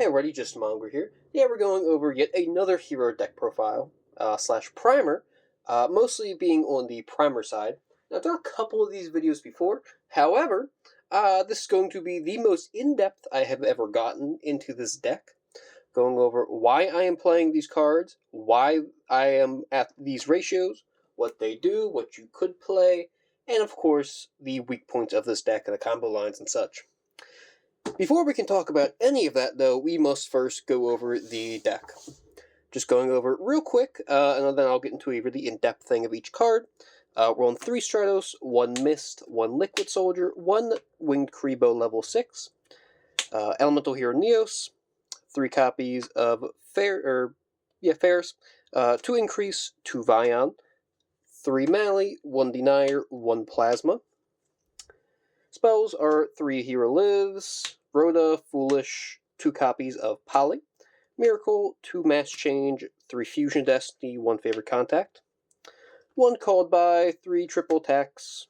Hey everybody, just Monger here. Yeah, we're going over yet another hero deck profile, slash primer, mostly being on the primer side. Now, I've done a couple of these videos before, however, this is going to be the most in-depth I have ever gotten into this deck, going over why I am playing these cards, why I am at these ratios, what they do, what you could play, and of course, the weak points of this deck and the combo lines and such. Before we can talk about any of that, though, we must first go over the deck. Just going over it real quick, and then I'll get into a really in-depth thing of each card. We're on 3 Stratos, 1 Mist, 1 Liquid Soldier, 1 Winged Kuriboh Level 6, Elemental Hero Neos, 3 copies of Ferris, 2 Increase, 2 Vion, 3 Mally, 1 Denier, 1 Plasma. Spells are 3 Hero Lives, Rhoda, Foolish, 2 copies of Poly, Miracle, 2 Mass Change, 3 Fusion Destiny, 1 Favorite Contact, 1 Called By, 3 Triple Attacks,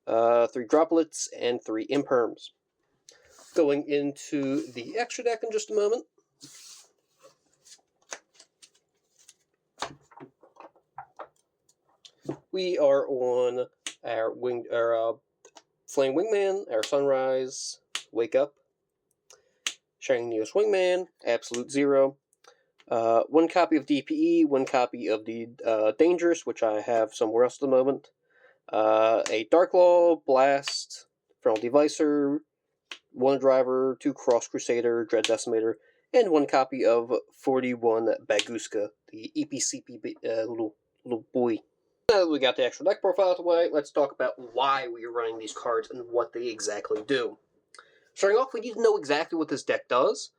3 Droplets, and 3 Imperms. Going into the extra deck in just a moment. We are on our Flame Wingman, our Sunrise, Wake Up, Shining Neos Wingman, Absolute Zero, 1 copy of DPE, 1 copy of the Dangerous, which I have somewhere else at the moment, a Darklaw, Blast, Frontal Devicer, 1 Driver, 2 Cross Crusader, Dread Decimator, and 1 copy of 41 Baguska, the EPCP little boy. Now that we got the extra deck profile out of the way, let's talk about why we are running these cards and what they exactly do. Starting off, we need to know exactly what this deck does,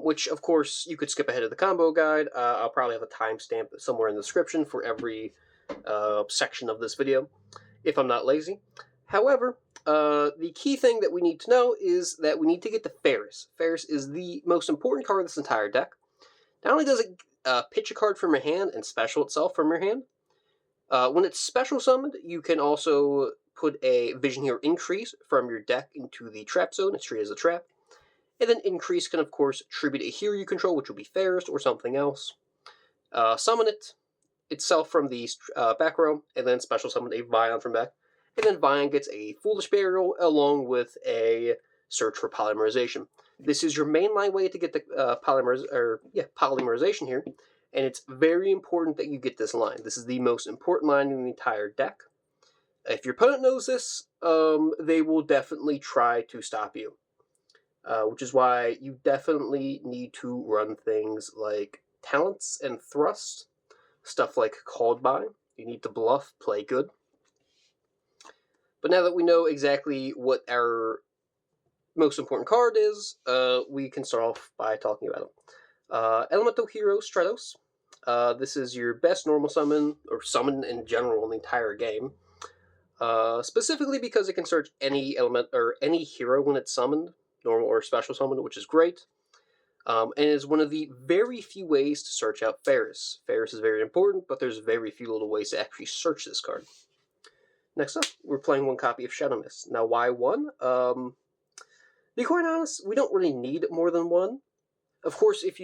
which, of course, you could skip ahead of the combo guide. I'll probably have a timestamp somewhere in the description for every section of this video, if I'm not lazy. However, the key thing that we need to know is that we need to get to Ferris. Ferris is the most important card of this entire deck. Not only does it pitch a card from your hand and special itself from your hand, when it's special summoned, you can also put a Vision Hero Increase from your deck into the trap zone. It's treated as a trap. And then Increase can, of course, tribute a hero you control, which will be Ferris or something else. Summon it itself from the back row, and then special summon a Vion from back. And then Vion gets a Foolish Burial along with a Search for Polymerization. This is your mainline way to get the polymerization here. And it's very important that you get this line. This is the most important line in the entire deck. If your opponent knows this, they will definitely try to stop you. Which is why you definitely need to run things like Talents and Thrust. Stuff like Called By. You need to bluff, play good. But now that we know exactly what our most important card is, we can start off by talking about them. Elemental Hero Stratos. This is your best normal summon, or summon in general in the entire game. Specifically because it can search any element, or any hero when it's summoned, normal or special summoned, which is great. And is one of the very few ways to search out Ferris. Ferris is very important, but there's very few little ways to actually search this card. Next up, we're playing 1 copy of Shadow Mist. Now, why 1? To be quite honest, we don't really need more than 1. Of course, if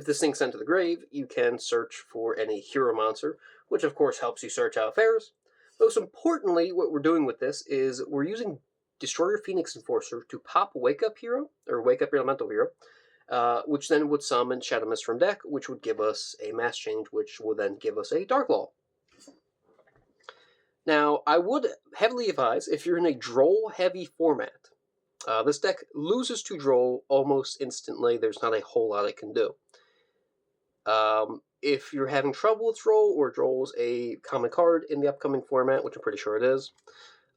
this thing's sent to the grave, you can search for any hero monster, which of course helps you search out Ferris. Most importantly, what we're doing with this is we're using Destroyer Phoenix Enforcer to pop Wake Up Hero, or Wake Up Elemental Hero, which then would summon Shadow Mist from deck, which would give us a Mass Change, which will then give us a Darklaw. Now, I would heavily advise, if you're in a Droll-heavy format, this deck loses to Droll almost instantly. There's not a whole lot it can do. If you're having trouble with Droll, or Droll's a common card in the upcoming format, which I'm pretty sure it is,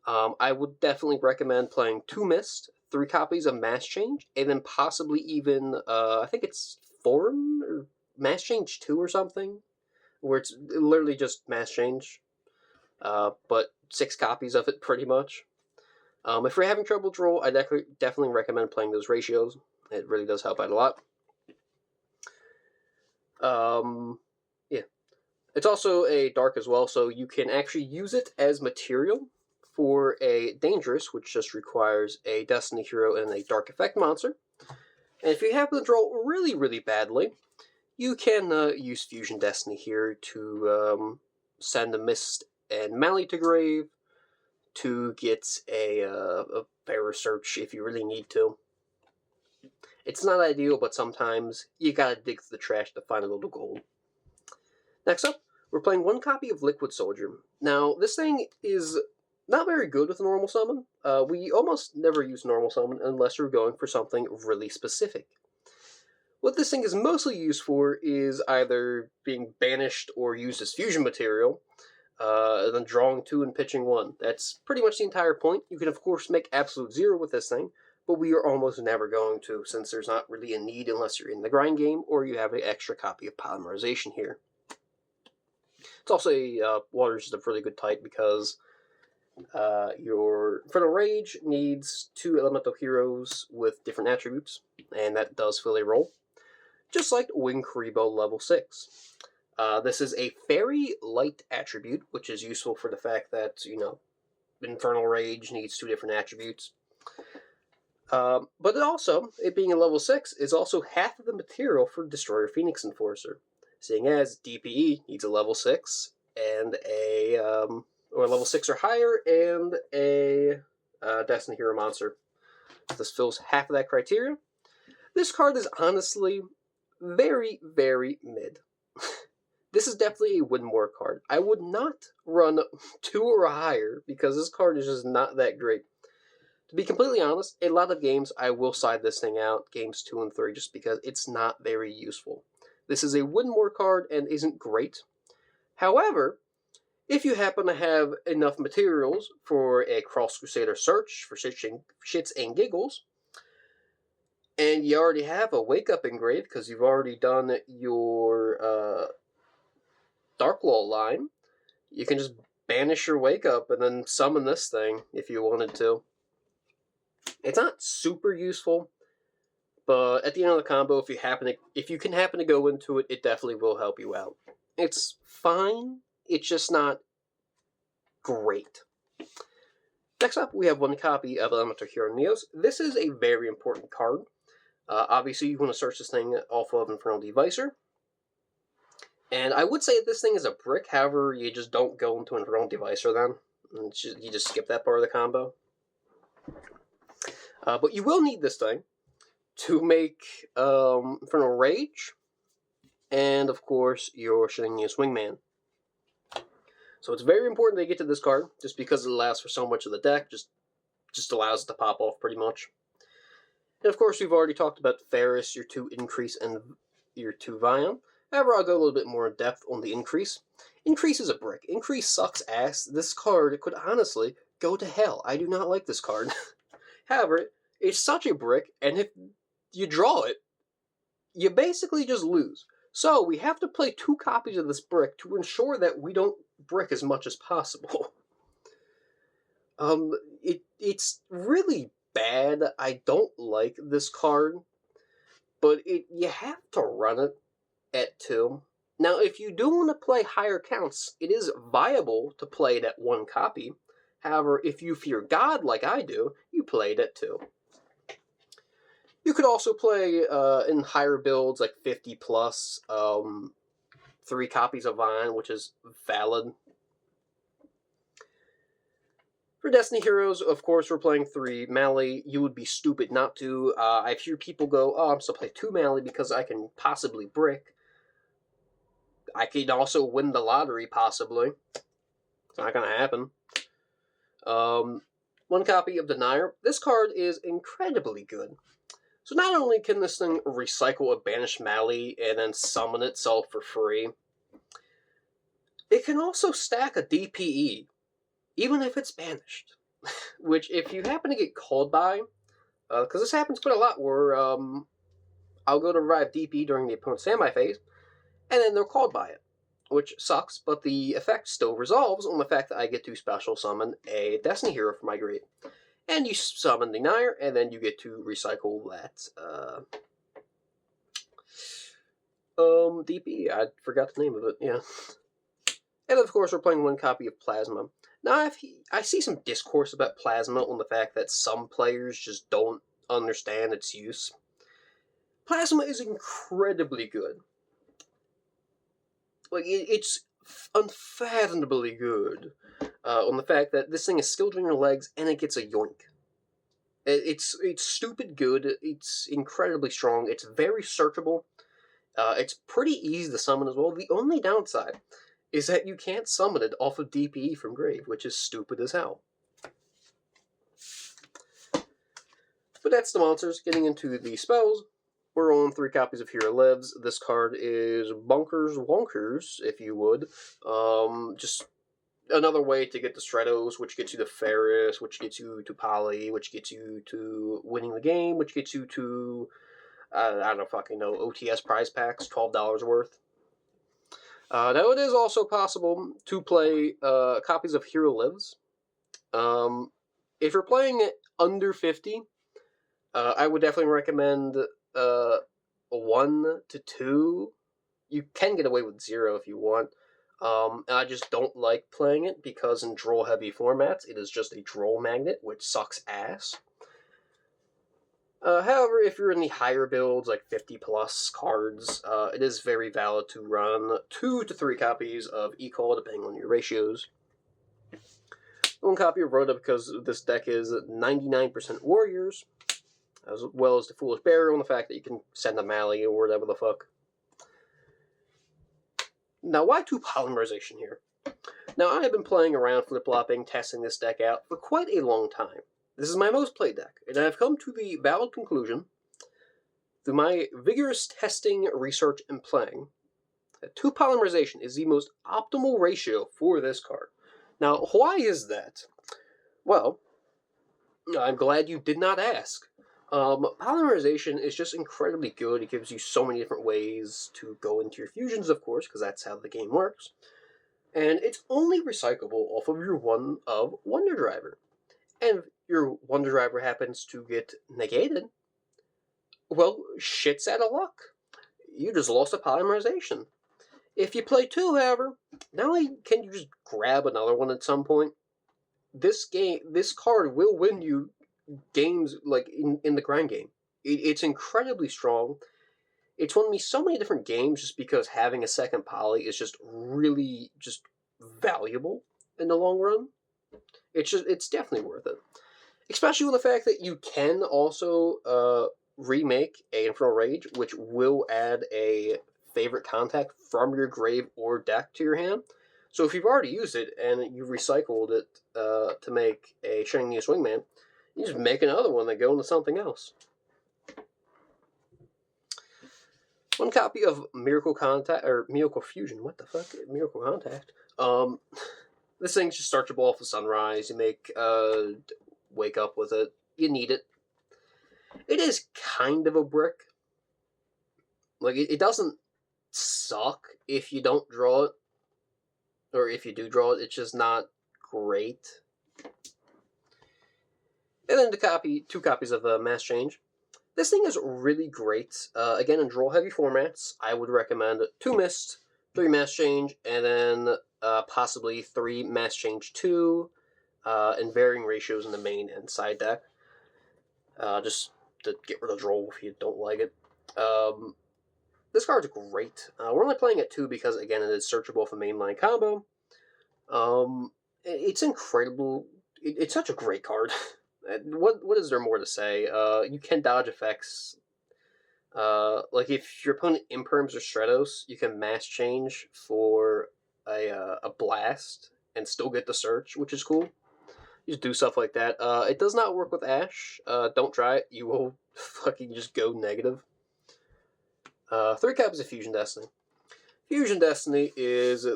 I would definitely recommend playing 2 Mist, 3 copies of Mass Change, and then possibly even, I think it's Form, or Mass Change 2 or something, where it's literally just Mass Change, but 6 copies of it pretty much. If you're having trouble with Droll, I definitely recommend playing those ratios. It really does help out a lot. Yeah. It's also a dark as well, so you can actually use it as material for a Dangerous, which just requires a Destiny Hero and a Dark Effect monster. And if you happen to draw really, really badly, you can use Fusion Destiny here to send a Mist and Mally to grave to get a Bearer Search if you really need to. It's not ideal, but sometimes you gotta dig through the trash to find a little gold. Next up, we're playing one copy of Liquid Soldier. Now, this thing is not very good with a normal summon. We almost never use normal summon unless you're going for something really specific. What this thing is mostly used for is either being banished or used as fusion material, and then drawing 2 and pitching 1. That's pretty much the entire point. You can, of course, make absolute 0 with this thing, but we are almost never going to, since there's not really a need unless you're in the grind game or you have an extra copy of Polymerization here. It's also water is a really good type because your Infernal Rage needs 2 elemental heroes with different attributes, and that does fill a role. Just like Winged Kuriboh Lv6. This is a very light attribute, which is useful for the fact that, Infernal Rage needs 2 different attributes. But it also, it being a level 6, is also half of the material for Destroyer Phoenix Enforcer, seeing as DPE needs a level 6 and or level 6 or higher, and a Destiny Hero monster. So this fills half of that criteria. This card is honestly very, very mid. This is definitely a win more card. I would not run 2 or higher because this card is just not that great. To be completely honest, a lot of games I will side this thing out, games 2 and 3, just because it's not very useful. This is a win more card and isn't great. However, if you happen to have enough materials for a Cross Crusader Search for shits and giggles, and you already have a Wake Up engraved because you've already done your Dark Law line, you can just banish your Wake Up and then summon this thing if you wanted to. It's not super useful, but at the end of the combo, if you can happen to go into it, it definitely will help you out. It's fine. It's just not great. Next up, we have one copy of Elemental Hero Neos. This is a very important card. Obviously, you want to search this thing off of Infernal Devicer. And I would say this thing is a brick, however, you just don't go into Infernal Devicer then. You just skip that part of the combo. But you will need this thing to make Infernal Rage, and of course, your Shenanius Wingman. So it's very important they get to this card, just because it allows for so much of the deck, just allows it to pop off pretty much. And of course, we've already talked about Ferris, your 2 Increase, and your 2 Vion. However, I'll go a little bit more in depth on the Increase. Increase is a brick. Increase sucks ass. This card could honestly go to hell. I do not like this card. However, it's such a brick, and if you draw it, you basically just lose. So we have to play 2 copies of this brick to ensure that we don't brick as much as possible. It's really bad. I don't like this card, but you have to run it at 2. Now, if you do want to play higher counts, it is viable to play it at 1 copy. However, if you fear God like I do, you play it at 2. You could also play in higher builds, like 50 plus, 3 copies of Vine, which is valid. For Destiny Heroes, of course, we're playing 3 Mally. You would be stupid not to. I've heard people go, oh, I'm still playing 2 Mally because I can possibly brick. I could also win the lottery, possibly. It's not going to happen. 1 copy of Denier. This card is incredibly good. So not only can this thing recycle a banished Mally and then summon itself for free, it can also stack a DPE, even if it's banished. Which, if you happen to get called by, because this happens quite a lot, where I'll go to revive DP during the opponent's standby phase, and then they're called by it, which sucks, but the effect still resolves on the fact that I get to special summon a Destiny Hero for my grade. And you summon the Denier, and then you get to recycle that DP. I forgot the name of it, yeah. And of course, we're playing 1 copy of Plasma. Now, I see some discourse about Plasma on the fact that some players just don't understand its use. Plasma is incredibly good. Like, it's unfathomably good on the fact that this thing is skilled on your legs and it gets a yoink. It's stupid good. It's incredibly strong. It's very searchable. It's pretty easy to summon as well. The only downside is that you can't summon it off of DPE from Grave, which is stupid as hell. But that's the monsters. Getting into the spells, we're on 3 copies of Hero Lives. This card is bonkers wonkers, if you would. Just another way to get the Stratos, which gets you to Ferris, which gets you to Poly, which gets you to winning the game, which gets you to, I don't fucking know, OTS prize packs, $12 worth. Now, it is also possible to play copies of Hero Lives. If you're playing it under 50, I would definitely recommend 1 to 2. You can get away with 0 if you want. I just don't like playing it because in draw-heavy formats, it is just a draw magnet, which sucks ass. However, if you're in the higher builds, like 50-plus cards, it is very valid to run 2 to 3 copies of E-Call, depending on your ratios. 1 copy of Rhoda because this deck is 99% Warriors, as well as the Foolish Burial, and the fact that you can send a Mally or whatever the fuck. Now, why 2 Polymerization here? Now, I have been playing around flip-flopping, testing this deck out for quite a long time. This is my most played deck, and I have come to the valid conclusion, through my vigorous testing, research, and playing, that 2 Polymerization is the most optimal ratio for this card. Now, why is that? Well, I'm glad you did not ask. Polymerization is just incredibly good. It gives you so many different ways to go into your fusions, of course, because that's how the game works. And it's only recyclable off of your one of Wonder Driver. And if your Wonder Driver happens to get negated, well, shit's out of luck. You just lost a Polymerization. If you play 2, however, not only can you just grab another one at some point, this card will win you games like in the grind game. It's incredibly strong. It's won me so many different games just because having a second poly is just really just valuable in the long run. It's definitely worth it. Especially with the fact that you can also remake a Infernal Rage, which will add a favorite contact from your grave or deck to your hand. So if you've already used it and you've recycled it to make a Shining Neos Wingman, you just make another one that go into something else. 1 copy of Miracle Contact, or Miracle Fusion, what the fuck? Miracle Contact. This thing's just searchable off of Sunrise. You make, Wake Up with it. You need it. It is kind of a brick. Like, it doesn't suck if you don't draw it. Or if you do draw it, it's just not great. And then 2 copies of Mass Change. This thing is really great. Again, in draw-heavy formats, I would recommend 2 Mist, 3 Mass Change, and then possibly 3 Mass Change 2, and varying ratios in the main and side deck. Just to get rid of draw if you don't like it. This card's great. We're only playing at 2 because, again, it is searchable for mainline combo. It's incredible. It's such a great card. What is there more to say? You can dodge effects. Like if your opponent imperms or Stratos, you can mass change for a blast and still get the search, which is cool. You just do stuff like that. It does not work with Ash. Don't try it. You will fucking just go negative. 3 copies of Fusion Destiny. Fusion Destiny is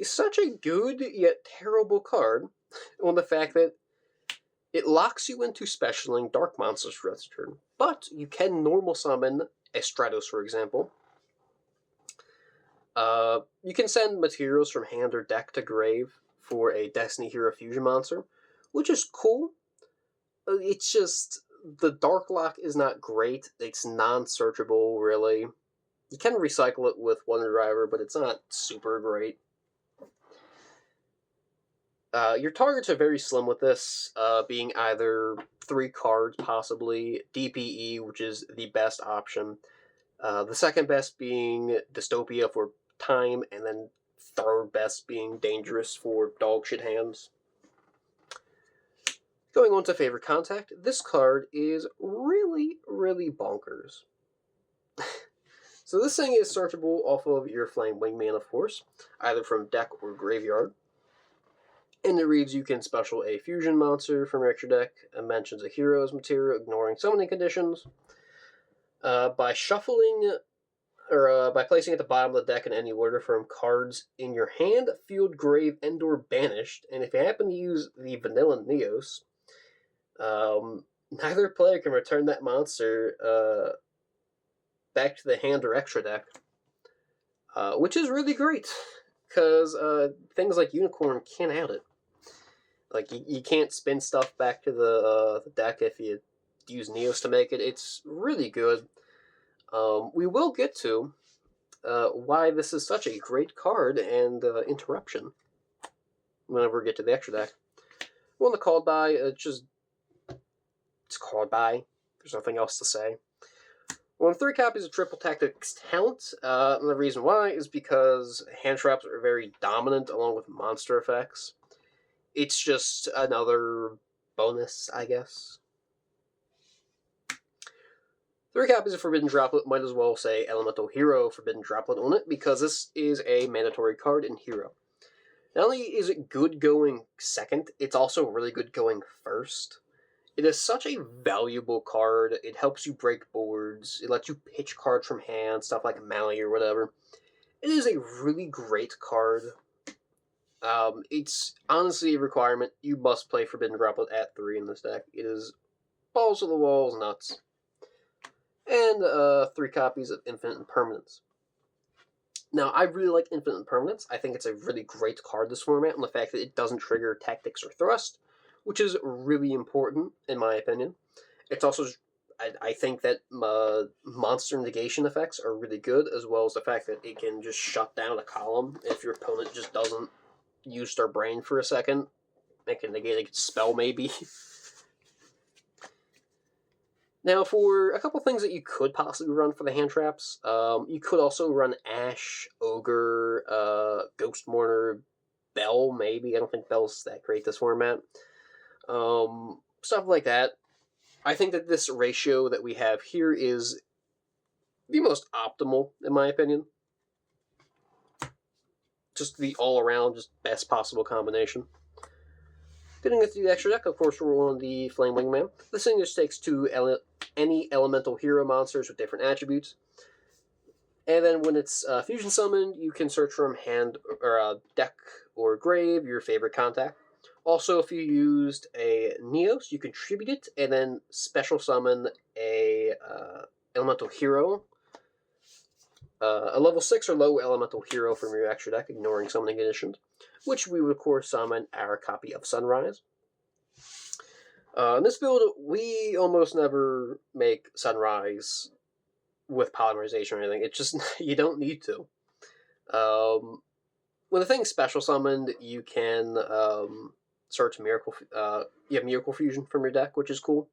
such a good yet terrible card on the fact that it locks you into specialing Dark Monsters for its turn, but you can normal summon a Stratos, for example. You can send materials from hand or deck to grave for a Destiny Hero Fusion monster, which is cool. It's just, the Dark Lock is not great. It's non-searchable, really. You can recycle it with Wonder Driver, but it's not super great. Your targets are very slim with this, being either 3 cards, possibly, DPE, which is the best option, the second best being Dystopia for time, and then third best being Dangerous for dogshit hands. Going on to Favorite Contact, this card is really, really bonkers. So this thing is searchable off of your Flame Wingman, of course, either from deck or graveyard. And it reads, you can special a fusion monster from your extra deck and mentions a hero's material, ignoring summoning conditions. By shuffling, or by placing at the bottom of the deck in any order from cards in your hand, field, grave, and or banished, and if you happen to use the vanilla Neos, neither player can return that monster back to the hand or extra deck, which is really great, because things like Unicorn can't have it. Like, you can't spin stuff back to the deck if you use Neos to make it. It's really good. We will get to why this is such a great card and interruption whenever we get to the extra deck. Well, the called by, it's called by. There's nothing else to say. Well, 3 copies of Triple Tactics Talent, and the reason why is because hand traps are very dominant along with monster effects. It's just another bonus, I guess. 3 copies of Forbidden Droplet, might as well say Elemental Hero Forbidden Droplet on it, because this is a mandatory card in Hero. Not only is it good going second, it's also really good going first. It is such a valuable card. It helps you break boards. It lets you pitch cards from hand, stuff like Mally or whatever. It is a really great card. It's honestly a requirement. You must play Forbidden Droplet at 3 in this deck. It is balls to the walls nuts. And 3 copies of Infinite Impermanence. Now, I really like Infinite Impermanence. I think it's a really great card this format, and the fact that it doesn't trigger Tactics or Thrust, which is really important, in my opinion. It's also, I think that monster negation effects are really good, as well as the fact that it can just shut down a column if your opponent just doesn't use their brain for a second. It can negate a spell, maybe. Now, for a couple things that you could possibly run for the hand traps, you could also run Ash, Ogre, Ghost Mourner, Bell, maybe. I don't think Bell's that great this format. Stuff like that. I think that this ratio that we have here is the most optimal, in my opinion. Just the all-around, just best possible combination. Getting into the extra deck, of course, we're on the Flame Wingman. This thing just takes 2 any elemental hero monsters with different attributes. And then when it's fusion summoned, you can search from hand or deck or grave your favorite contact. Also, if you used a Neos, you contribute it and then special summon a elemental hero. A level 6 or low elemental hero from your extra deck, ignoring summoning conditions, which we would, of course, summon our copy of Sunrise. In this build, we almost never make Sunrise with polymerization or anything. It's just, you don't need to. When the thing's special summoned, you can search Miracle Fusion from your deck, which is cool.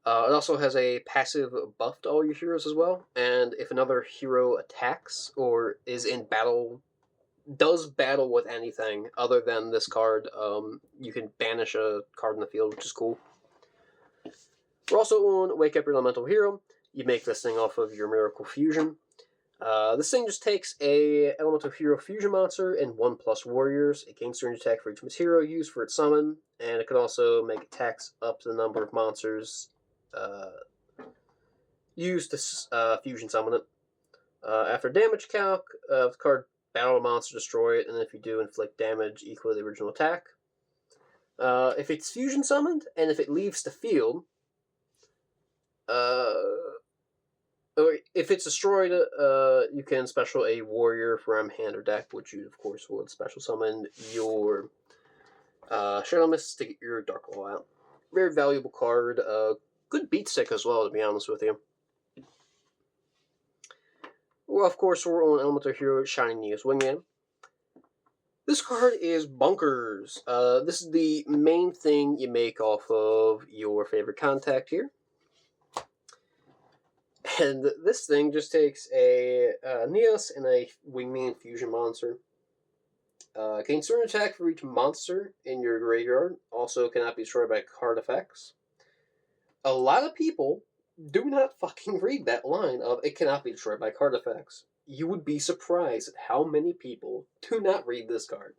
It also has a passive buff to all your heroes as well, and if another hero attacks or is in battle, does battle with anything other than this card, you can banish a card in the field, which is cool. We're also on Wake Up Your Elemental Hero. You make this thing off of your Miracle Fusion. This thing just takes a Elemental Hero Fusion monster and 1+ warriors. It gains range attack for each hero used for its summon, and it can also make attacks up to the number of monsters used to fusion summon it. After damage calc, the card battle a monster, destroy it, and if you do, inflict damage equal to the original attack. If it's fusion summoned, and if it leaves the field, if it's destroyed, you can special a warrior from hand or deck, which you, of course, would special summon your Shadow Mist to get your Dark Wall out. Very valuable card. Good beat stick as well, to be honest with you. Well, of course, we're on Elemental Hero Shining Neos Wingman. This card is Bunkers. This is the main thing you make off of your favorite contact here. And this thing just takes a Neos and a Wingman Fusion monster. Gain certain attack for each monster in your graveyard. Also cannot be destroyed by card effects. A lot of people do not fucking read that line of it cannot be destroyed by card effects. You would be surprised at how many people do not read this card.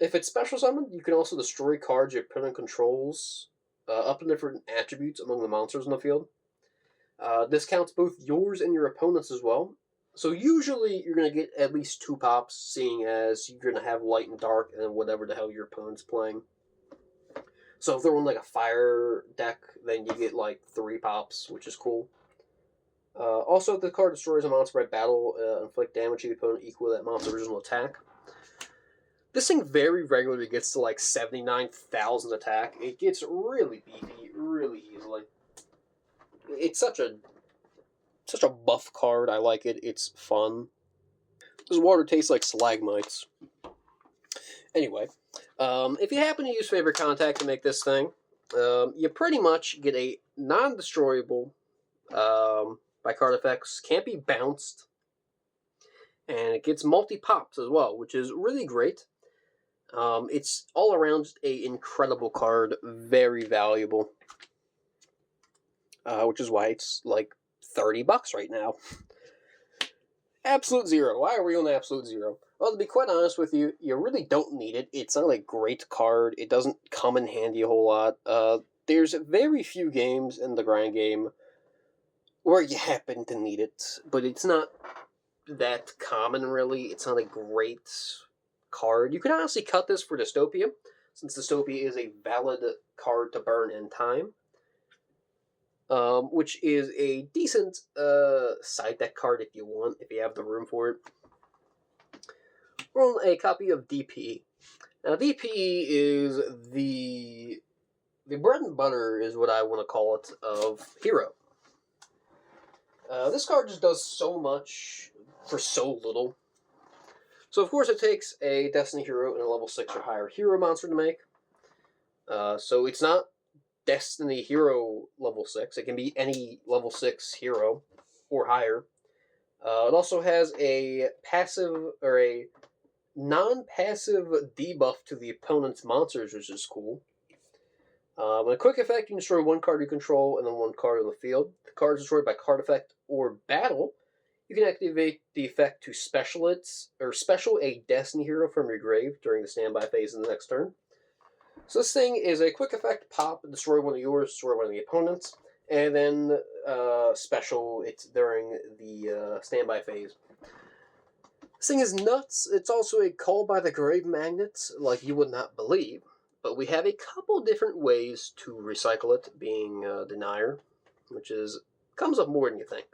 If it's special summoned, you can also destroy cards your opponent controls up to different attributes among the monsters in the field. This counts both yours and your opponent's as well. So usually you're going to get at least 2 pops, seeing as you're going to have light and dark and whatever the hell your opponent's playing. So if they're on like a fire deck, then you get like 3 pops, which is cool. Also, if the card destroys a monster by battle, inflict damage to the opponent equal to that monster's original attack. This thing very regularly gets to like 79,000 attack. It gets really beefy really easily. It's such a buff card. I like it. It's fun. This water tastes like stalagmites. Anyway, if you happen to use favorite contact to make this thing, you pretty much get a non-destroyable by card effects. Can't be bounced. And it gets multi-pops as well, which is really great. It's all around just an incredible card. Very valuable. Which is why it's like $30 right now. Absolute Zero. Why are we on Absolute Zero? Well, to be quite honest with you, you really don't need it. It's not a great card. It doesn't come in handy a whole lot. There's very few games in the grind game where you happen to need it, but it's not that common, really. It's not a great card. You can honestly cut this for Dystopia, since Dystopia is a valid card to burn in time. Which is a decent side deck card if you want, if you have the room for it. We're on a copy of DP. Now, DP is the bread and butter, is what I want to call it, of Hero. This card just does so much for so little. So, of course, it takes a Destiny Hero and a level 6 or higher Hero monster to make. So it's not Destiny Hero level 6. It can be any level 6 hero or higher. It also has a passive or a non-passive debuff to the opponent's monsters, which is cool. A quick effect, you can destroy 1 card you control and then 1 card on the field. The card is destroyed by card effect or battle. You can activate the effect to special a Destiny Hero from your grave during the standby phase of the next turn. So this thing is a quick effect pop, destroy one of yours, destroy one of the opponents, and then special it during the standby phase. This thing is nuts. It's also a call by the grave magnets, like you would not believe. But we have a couple different ways to recycle it, being Denier, which comes up more than you think.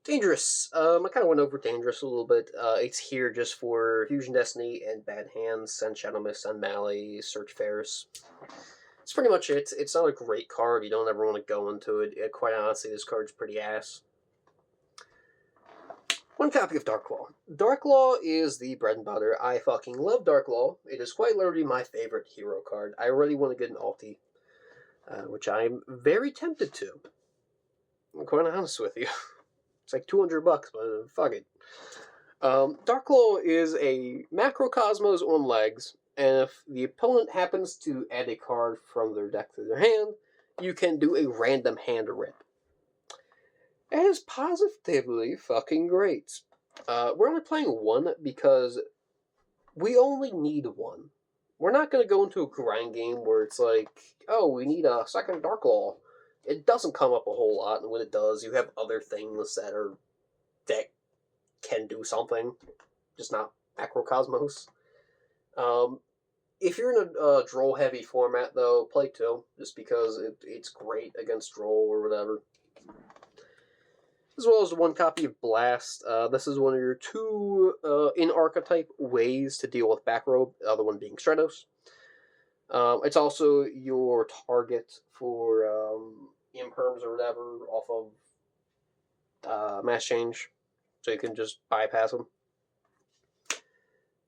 Dangerous. I kind of went over Dangerous a little bit. It's here just for Fusion Destiny and Bad Hands, Send Shadow Mist, Send Mally, Search Ferris. It's pretty much it. It's not a great card. You don't ever want to go into it. Quite honestly, this card's pretty ass. 1 copy of Darklaw. Darklaw is the bread and butter. I fucking love Darklaw. It is quite literally my favorite hero card. I really want to get an ulti, which I'm very tempted to. I'm quite honest with you. It's like $200, but fuck it. Darklaw is a Macrocosmos on legs, and if the opponent happens to add a card from their deck to their hand, you can do a random hand rip. It is positively fucking great. We're only playing 1 because we only need 1. We're not going to go into a grind game where it's like, oh, we need a second Darklaw. It doesn't come up a whole lot, and when it does, you have other things that can do something, just not Macrocosmos. If you're in a Droll-heavy format, though, play 2, just because it's great against Droll or whatever. As well as 1 copy of Blast. This is one of your 2 in-archetype ways to deal with Backrobe, the other one being Stratos. It's also your target for imperms or whatever off of Mass Change. so you can just bypass them.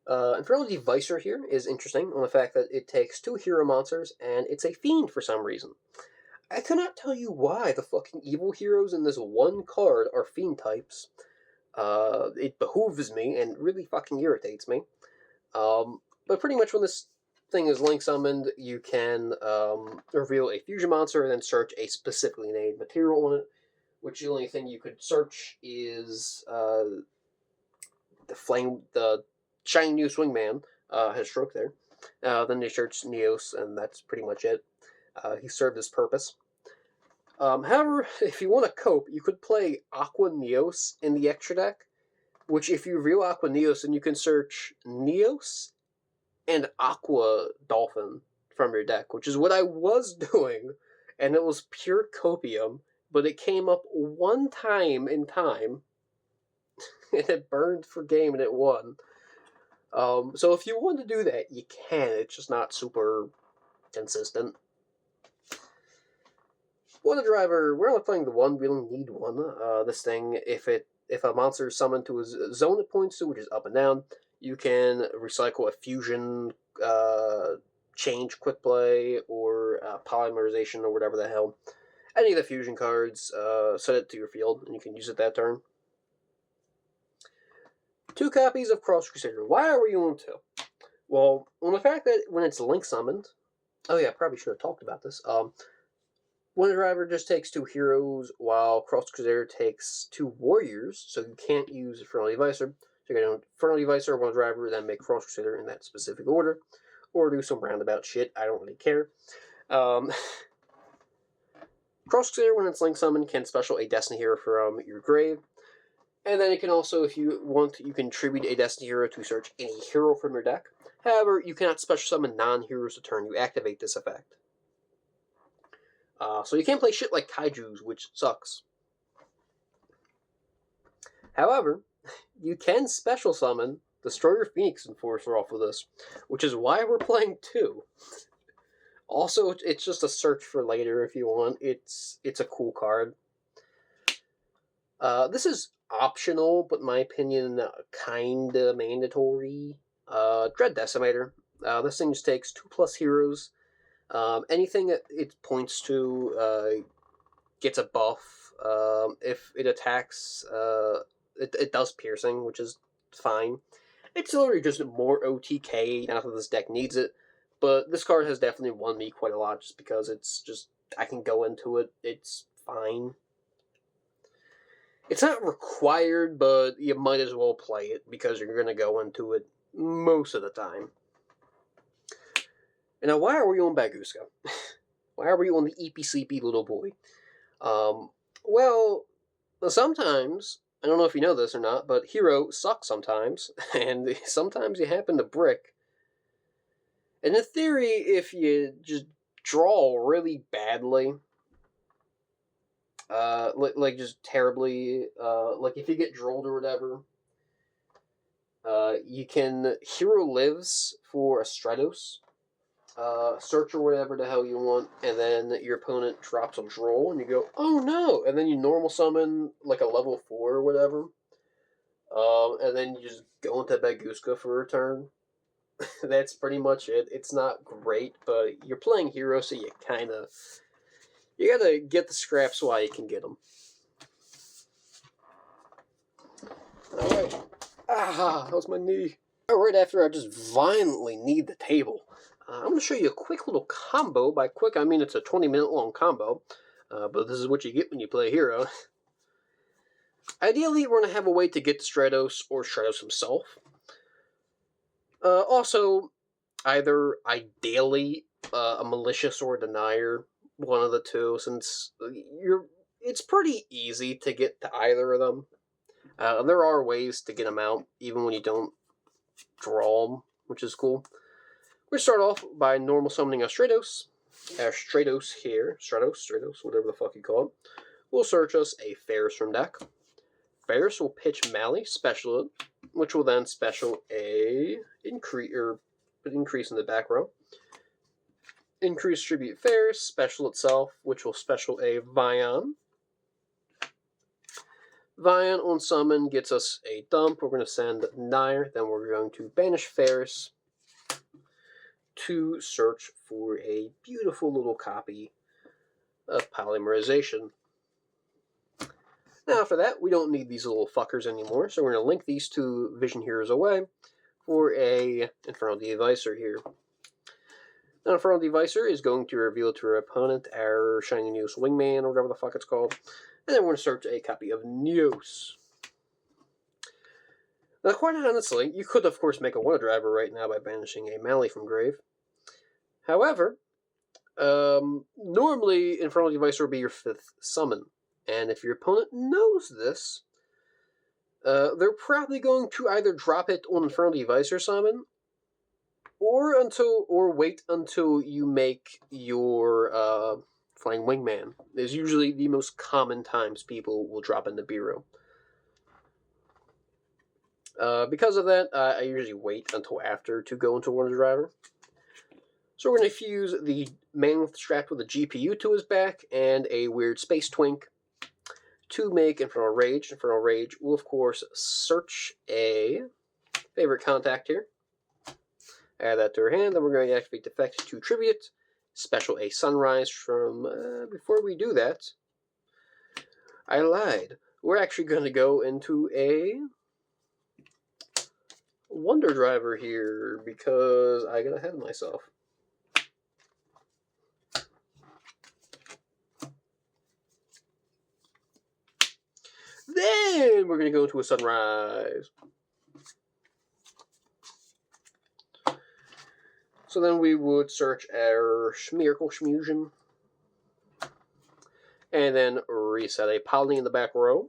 Infernal Devicer here is interesting on the fact that it takes 2 hero monsters, and it's a fiend for some reason. I cannot tell you why the fucking evil heroes in this one card are fiend types. It behooves me and really fucking irritates me. But pretty much when this thing is link summoned, you can reveal a fusion monster and then search a specifically named material on it, which the only thing you could search is the Shining New Swingman has stroke there. Then they search Neos, and that's pretty much it. He served his purpose. However, if you want to cope, you could play Aqua Neos in the extra deck, which if you reveal Aqua Neos, then you can search Neos and Aqua Dolphin from your deck, which is what I was doing, and it was pure copium, but it came up one time in time, and it burned for game, and it won. So if you want to do that, you can. It's just not super consistent. Water Driver, we're only playing the one, we only need one. This thing, if a monster is summoned to a zone it points to, which is up and down, you can recycle a fusion, change, quick play, or polymerization, or whatever the hell. Any of the fusion cards, set it to your field, and you can use it that turn. 2 copies of Cross Crusader. Why are we on 2? Well, on the fact that when it's link summoned, oh yeah, I probably should have talked about this. Wonder Driver just takes 2 heroes, while Cross Crusader takes 2 warriors, so you can't use Infernal Devicer. So you're going to Infernal Devicer, Wonder Driver, then make Cross Crusader in that specific order, or do some roundabout shit. I don't really care. Cross Crusader, when it's link summoned, can special a Destiny hero from your grave. And then it can also, if you want, you can tribute a Destiny hero to search any hero from your deck. However, you cannot special summon non-heroes the turn you activate this effect. So you can't play shit like Kaijus, which sucks. However, you can special summon Destroyer Phoenix Enforcer off of this, which is why we're playing 2. Also, it's just a search for later if you want. It's a cool card. This is optional, but in my opinion, kinda mandatory. Dread Decimator. This thing just takes 2+ heroes. Anything that it points to gets a buff. If it attacks, it does piercing, which is fine. It's literally just more OTK, not that this deck needs it, but this card has definitely won me quite a lot just because it's just, I can go into it, it's fine. It's not required, but you might as well play it because you're going to go into it most of the time. And now, why are we on Baguska? Why are we on the eepy sleepy little boy? Well, sometimes, I don't know if you know this or not, but hero sucks sometimes, and sometimes you happen to brick. And in theory, if you just draw really badly, like just terribly, like if you get drolled or whatever, you can hero lives for a Stratos, search or whatever the hell you want, and then your opponent drops a droll, and you go, oh no, and then you normal summon like a level 4 or whatever, and then you just go into Baguska for a turn. That's pretty much it. It's not great, but you're playing hero, so you gotta get the scraps while you can get them. Alright. That was my knee. Right after I just violently kneed the table, I'm going to show you a quick little combo. By quick, I mean it's a 20-minute long combo, but this is what you get when you play a hero. Ideally, we're going to have a way to get to Stratos or Stratos himself. Also, either ideally a Malicious or a Denier, one of the two, since it's pretty easy to get to either of them. There are ways to get them out, even when you don't draw them, which is cool. We start off by normal summoning a Stratos. Our Stratos here, Stratos, whatever the fuck you call it, will search us a Ferris from deck. Ferris will pitch Mally, special it, which will then special a increase in the back row. Increase tribute Ferris, special itself, which will special a Vion. Vion on summon gets us a dump. We're going to send Nair. Then we're going to banish Ferris to search for a beautiful little copy of Polymerization. Now for that, we don't need these little fuckers anymore, so we're going to link these two Vision Heroes away for a Infernal Devicer here. Now, Infernal Devicer is going to reveal to our opponent our Shining Neos Wingman, or whatever the fuck it's called, and then we're going to search a copy of Neos. Now, quite honestly, you could, of course, make a Wonder Driver right now by banishing a Mally from grave. However, normally Infernal Devicer will be your 5th summon, and if your opponent knows this, they're probably going to either drop it on Infernal Devicer summon, or wait until you make your Flying Wingman. Is usually the most common times people will drop in the bureau. Because of that, I usually wait until after to go into Wonder Driver. So we're going to fuse the Mammoth strapped with a GPU to his back and a weird Space Twink to make Infernal Rage. Infernal Rage will, of course, search a favorite contact here. Add that to her hand, then we're going to activate Defect to Tribute. Special a Sunrise from... before we do that, I lied. We're actually going to go into a Wonder Driver here, because I got ahead of myself. Then we're going to go into a Sunrise. So then we would search our Miracle Schmusion. And then reset a Poly in the back row,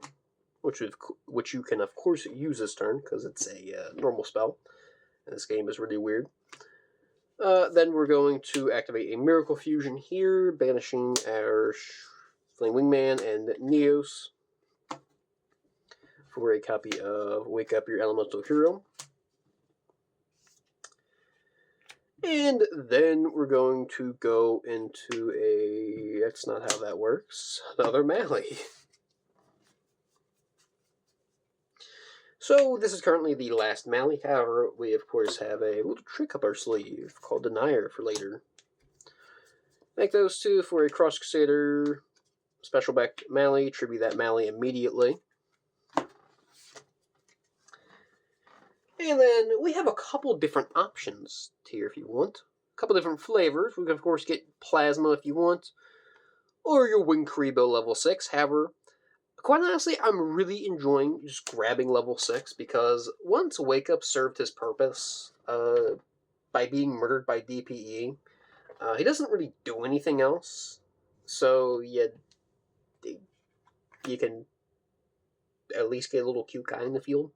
which you can, of course, use this turn, because it's a normal spell. And this game is really weird. Then we're going to activate a Miracle Fusion here, banishing our Flame Wingman and Neos for a copy of Wake Up Your Elemental Hero. And then we're going to go into a... That's not how that works. Another Mally. So this is currently the last Mally. However, we of course have a little trick up our sleeve called Denier for later. Make those two for a Cross Crusader special back Mally. Tribute that Mally immediately. And then we have a couple different options here if you want. A couple different flavors. We can, of course, get Plasma if you want. Or your Winged Kuriboh level 6. However, quite honestly, I'm really enjoying just grabbing level 6 because once Wake Up served his purpose by being murdered by DPE, he doesn't really do anything else. So, yeah, you can at least get a little cute guy in the field.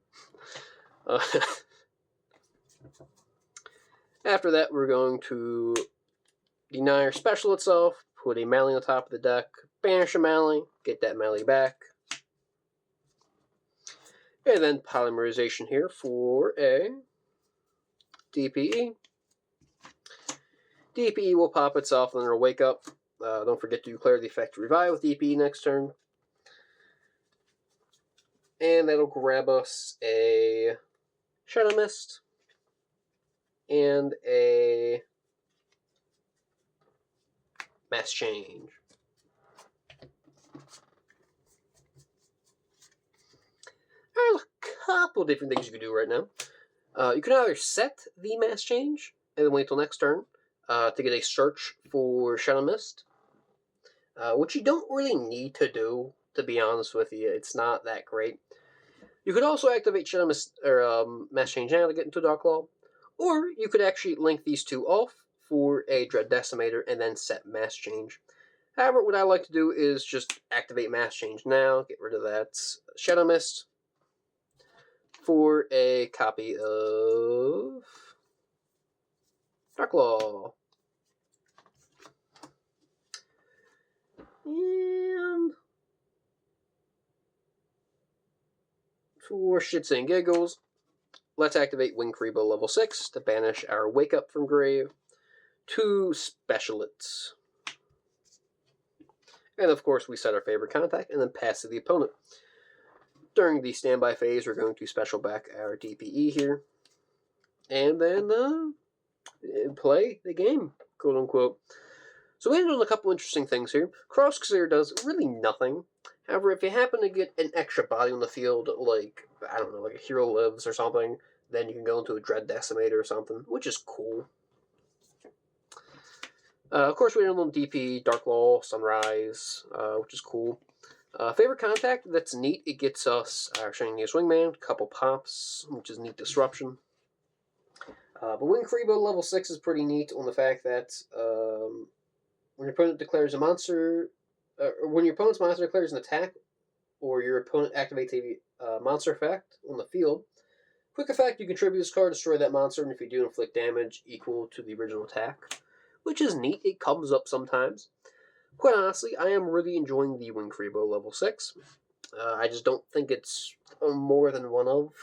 After that, we're going to deny our special itself, put a Mally on top of the deck, banish a Mally, get that Mally back. And then Polymerization here for a DPE. DPE will pop itself and then it'll wake up. Don't forget to declare the effect Revive with DPE next turn. And that'll grab us a Shadow Mist and a Mass Change. There's a couple different things you can do right now. You can either set the Mass Change and then wait till next turn to get a search for Shadow Mist, which you don't really need to do, to be honest with you. It's not that great. You could also activate Shadow Mist or Mass Change now to get into Dark Claw, or you could actually link these two off for a Dread Decimator and then set Mass Change. However, what I like to do is just activate Mass Change now, get rid of that Shadow Mist for a copy of Dark Claw. And for shits and giggles, let's activate Winged Kuriboh level 6 to banish our Wake Up from grave to special it. And of course, we set our favorite contact and then pass to the opponent. During the standby phase, we're going to special back our DPE here, and then play the game, quote unquote. So we handled a couple interesting things here. Cross Clear does really nothing. However, if you happen to get an extra body on the field, like, I don't know, like a Hero Lives or something, then you can go into a Dread Decimator or something, which is cool. Of course, we handled DP, Dark Law, Sunrise, which is cool. Favorite Contact, that's neat. It gets us our Shiny Wingman, couple pops, which is neat disruption. But Winged Kuriboh Lv6 is pretty neat on the fact that when your opponent declares a monster, when your opponent's monster declares an attack, or your opponent activates a monster effect on the field, quick effect, you contribute this card, destroy that monster, and if you do, inflict damage equal to the original attack, which is neat. It comes up sometimes. Quite honestly, I am really enjoying the Winged Kuriboh Lv6. I just don't think it's more than one of.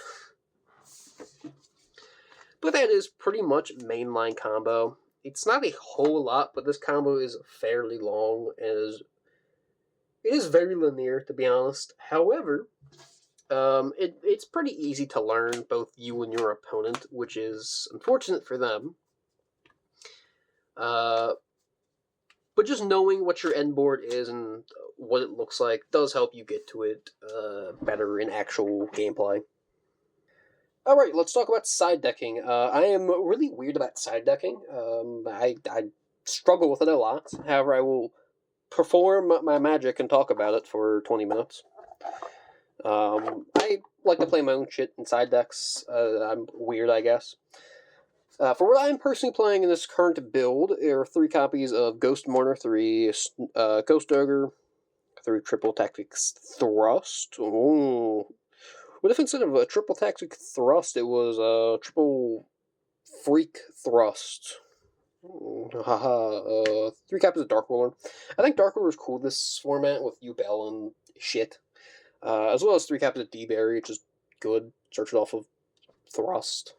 But that is pretty much mainline combo. It's not a whole lot, but this combo is fairly long and it is very linear, to be honest. However, it's pretty easy to learn, both you and your opponent, which is unfortunate for them. But just knowing what your end board is and what it looks like does help you get to it better in actual gameplay. Alright, let's talk about side decking. I am really weird about side decking. I struggle with it a lot. However, I will perform my magic and talk about it for 20 minutes. I like to play my own shit in side decks. I'm weird, I guess. For what I'm personally playing in this current build, there are 3 copies of Ghost Mourner, 3 Ghost Ogre, 3 Triple Tactics Thrust. Ooh. What if instead of a Triple Tactic Thrust, it was a Triple Freak Thrust? Haha. 3 copies of Dark Roller. I think Dark Roller is cool this format with Ubel and shit. As well as 3 copies of D-Berry, which is good. Search it off of Thrust.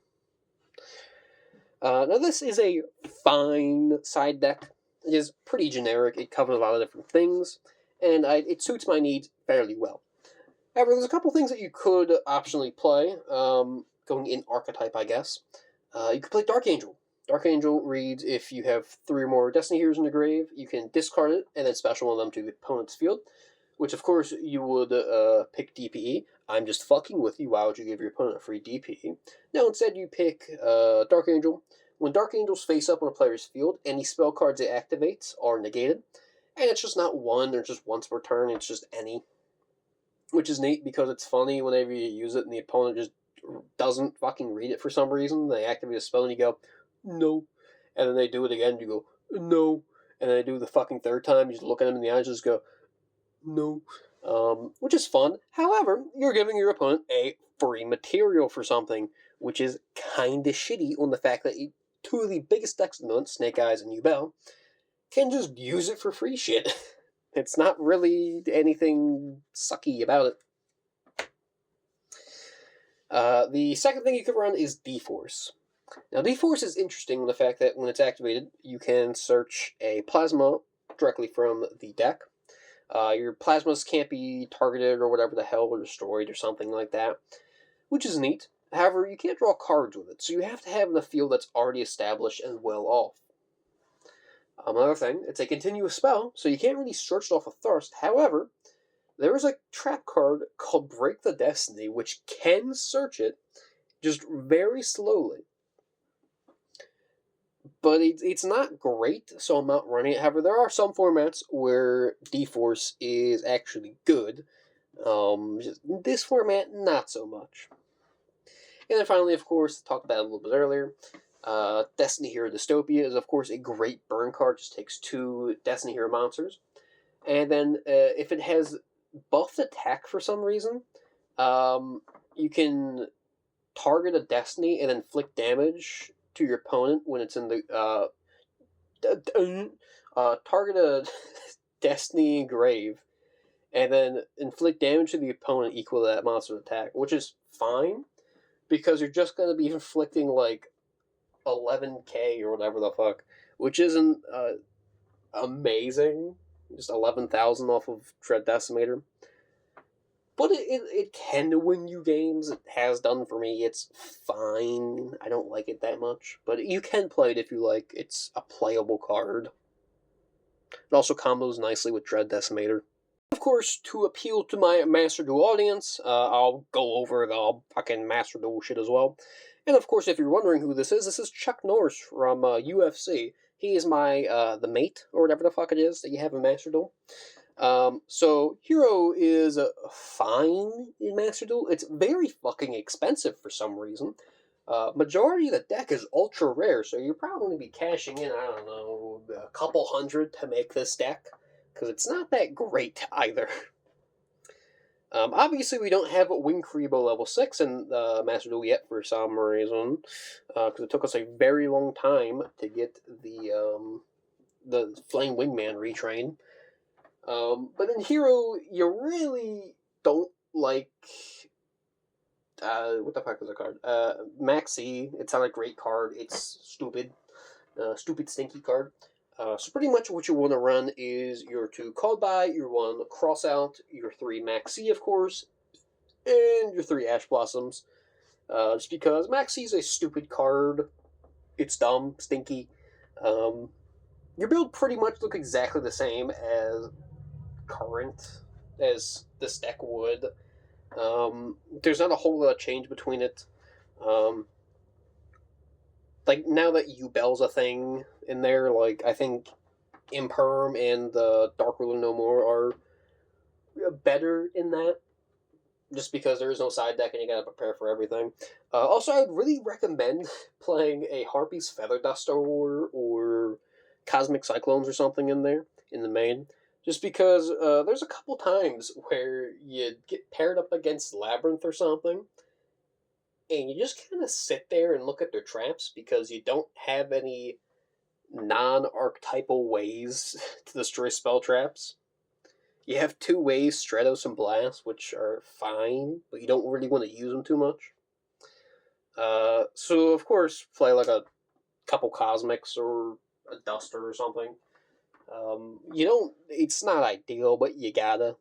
Now this is a fine side deck. It is pretty generic. It covers a lot of different things, and it suits my needs fairly well. However, there's a couple things that you could optionally play, going in archetype, I guess. You could play Dark Angel. Dark Angel reads, if you have 3 or more Destiny Heroes in the grave, you can discard it and then special one of them to the opponent's field, which of course you would pick DPE. I'm just fucking with you. Why would you give your opponent a free DPE? No, instead you pick Dark Angel. When Dark Angels face up on a player's field, any spell cards it activates are negated. And it's just not one or just once per turn, it's just any. Which is neat because it's funny whenever you use it and the opponent just doesn't fucking read it for some reason. They activate a spell and you go, no. And then they do it again and you go, no. And then they do it the fucking 3rd time, you just look at them in the eyes and just go, no. Which is fun. However, you're giving your opponent a free material for something, which is kinda shitty on the fact that 2 of the biggest decks at the moment, Snake Eyes and Ubel, can just use it for free shit. It's not really anything sucky about it. The second thing you could run is D-Force. Now, D-Force is interesting in the fact that when it's activated, you can search a Plasma directly from the deck. Your Plasmas can't be targeted or whatever the hell, or destroyed or something like that, which is neat. However, you can't draw cards with it, so you have to have in a field that's already established and well off. Another thing, it's a continuous spell, so you can't really search it off of Thirst. However, there is a trap card called Break the Destiny, which can search it, just very slowly. But it's not great, so I'm not running it. However, there are some formats where D-Force is actually good. This format, not so much. And then finally, of course, talked about it a little bit earlier, Destiny Hero Dystopia is, of course, a great burn card. Just takes 2 Destiny Hero monsters. And then if it has buffed attack for some reason, you can target a Destiny and inflict damage to your opponent when it's in the... target a Destiny grave and then inflict damage to the opponent equal to that monster's attack, which is fine, because you're just going to be inflicting, like, 11k or whatever the fuck, which isn't amazing. Just 11,000 off of Dread Decimator. But it can win you games. It has done for me. It's fine. I don't like it that much. But you can play it if you like. It's a playable card. It also combos nicely with Dread Decimator. Of course, to appeal to my Master Duel audience, I'll go over the fucking Master Duel shit as well. And of course, if you're wondering who this is Chuck Norris from UFC. He is my, the mate, or whatever the fuck it is that you have in Master Duel. So Hero is fine in Master Duel. It's very fucking expensive for some reason. Majority of the deck is ultra rare, so you're probably going to be cashing in, I don't know, a couple hundred to make this deck, because it's not that great either. Obviously, we don't have Winged Kuriboh Lv6 in Master Duel yet for some reason, because it took us a very long time to get the Flame Wingman retrain. But in Hero, you really don't like... what the fuck is the card? Maxi. It's not a great card. It's stupid. Stupid, stinky card. So pretty much what you want to run is your 2 Called By, your 1 Cross Out, your 3 Maxi, of course, and your 3 Ash Blossoms. Just because Maxi's a stupid card. It's dumb, stinky. Your build pretty much look exactly the same as this deck would. There's not a whole lot of change between it. Like, now that Yubel's a thing in there, like, I think Imperm and the Dark Ruler No More are better in that, just because there is no side deck and you gotta prepare for everything. Also, I would really recommend playing a Harpy's Feather Duster or Cosmic Cyclones or something in there, in the main. Just because there's a couple times where you get paired up against Labyrinth or something, and you just kind of sit there and look at their traps because you don't have any non-archetypal ways to destroy spell traps. You have 2 ways, Stratos and Blast, which are fine, but you don't really want to use them too much. So, of course, play like a couple Cosmics or a Duster or something. It's not ideal, but you gotta.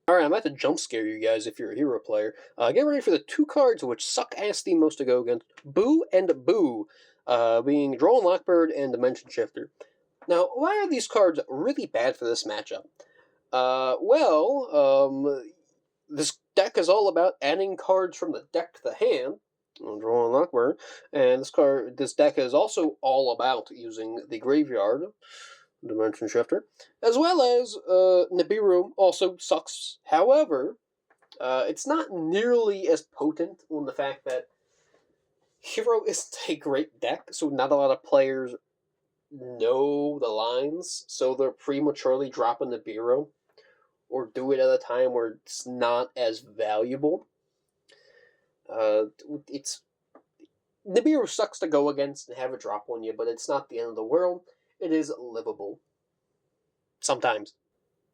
Alright, I'm about to jump scare you guys if you're a Hero player. Get ready for the 2 cards which suck ass the most to go against. Boo and Boo, being Droll and Lockbird and Dimension Shifter. Now, why are these cards really bad for this matchup? This deck is all about adding cards from the deck to the hand, Droll and Lockbird, and this deck is also all about using the graveyard, Dimension Shifter, as well as Nibiru also sucks. However, it's not nearly as potent on the fact that Hero isn't a great deck, so not a lot of players know the lines, so they're prematurely dropping Nibiru, or do it at a time where it's not as valuable. Nibiru sucks to go against and have it drop on you, but it's not the end of the world. It is livable. Sometimes.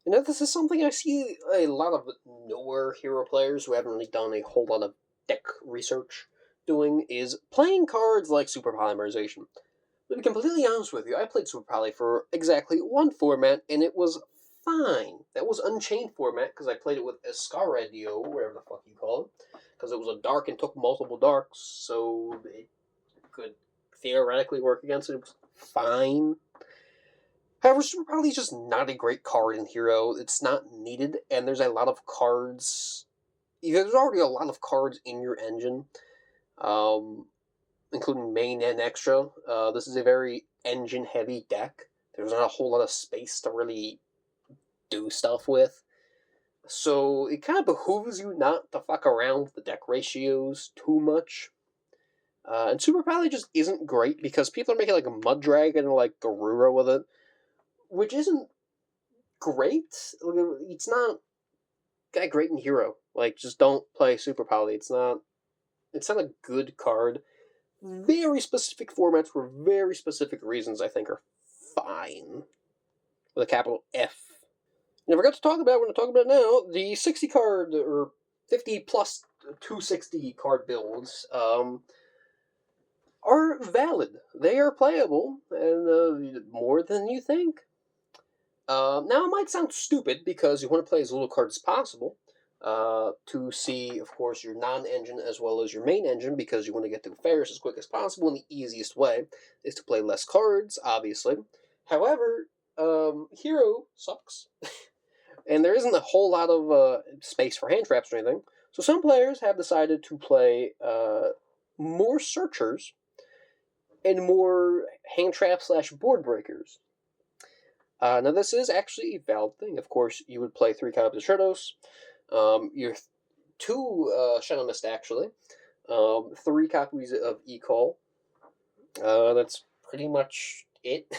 You know, this is something I see a lot of newer Hero players who haven't really done a whole lot of deck research doing, is playing cards like Super Polymerization. To be completely honest with you, I played Super Poly for exactly 1 format, and it was fine. That was Unchained format, because I played it with Escaradio, whatever the fuck you call it, because it was a dark and took multiple darks, so it could theoretically work against it. It was fine. However, Super Poly is just not a great card in Hero. It's not needed, and there's a lot of cards... There's already a lot of cards in your engine, including main and extra. This is a very engine-heavy deck. There's not a whole lot of space to really do stuff with. So it kind of behooves you not to fuck around with the deck ratios too much. And Super Poly just isn't great because people are making like a Mud Dragon or like Garura with it, which isn't great. It's not that great in Hero. Like, just don't play Super Poly. It's not a good card. Very specific formats for very specific reasons, I think, are fine. With a capital F. And I forgot to talk about, we're going to talk about now, the 60 card, or 50 plus 260 card builds, are valid. They are playable, and more than you think. Now, it might sound stupid, because you want to play as little cards as possible, to see, of course, your non-engine as well as your main engine, because you want to get to Ferris as quick as possible, and the easiest way is to play less cards, obviously. However, Hero sucks, and there isn't a whole lot of space for hand traps or anything, so some players have decided to play more Searchers and more hand traps / board breakers. Now, this is actually a valid thing. Of course, you would play 3 copies of Shadows, your 2 Shadow Mist, actually, 3 copies of E-Call. That's pretty much it.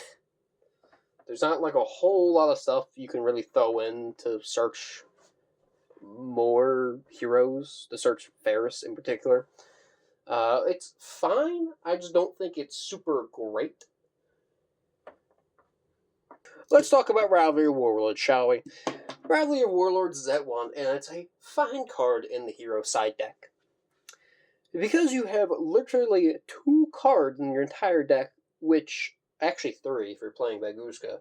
There's not like a whole lot of stuff you can really throw in to search more heroes, to search Ferris in particular. It's fine, I just don't think it's super great. Let's talk about Rivalry of Warlords, shall we? Rivalry of Warlords is at 1, and it's a fine card in the hero side deck. Because you have literally 2 cards in your entire deck, which, actually 3 if you're playing Baguska,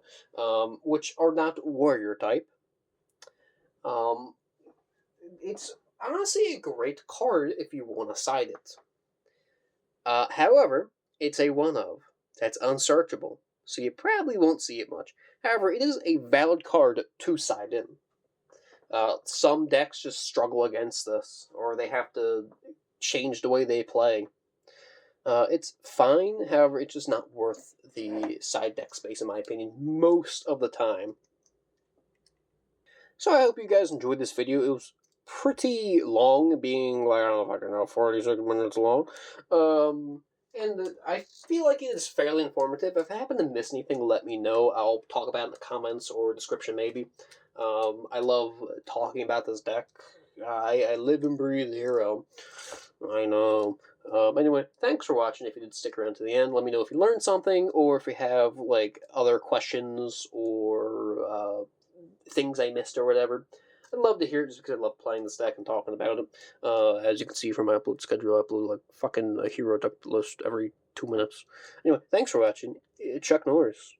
which are not warrior type, it's honestly a great card if you want to side it. However, it's a 1-of. That's unsearchable, so you probably won't see it much. However, it is a valid card to side in. Some decks just struggle against this, or they have to change the way they play. It's fine, however, it's just not worth the side deck space, in my opinion, most of the time. So I hope you guys enjoyed this video. It was pretty long, being like, I don't know, 46 minutes long. And I feel like it is fairly informative. If I happen to miss anything, let me know. I'll talk about it in the comments or description, maybe. I love talking about this deck. I live and breathe Hero. I know. Anyway, thanks for watching. If you did stick around to the end, let me know if you learned something, or if you have, like, other questions, or things I missed, or whatever. I'd love to hear it, just because I love playing this deck and talking about it. As you can see from my upload schedule, I upload, like, fucking a hero deck list every 2 minutes. Anyway, thanks for watching. Chuck Norris.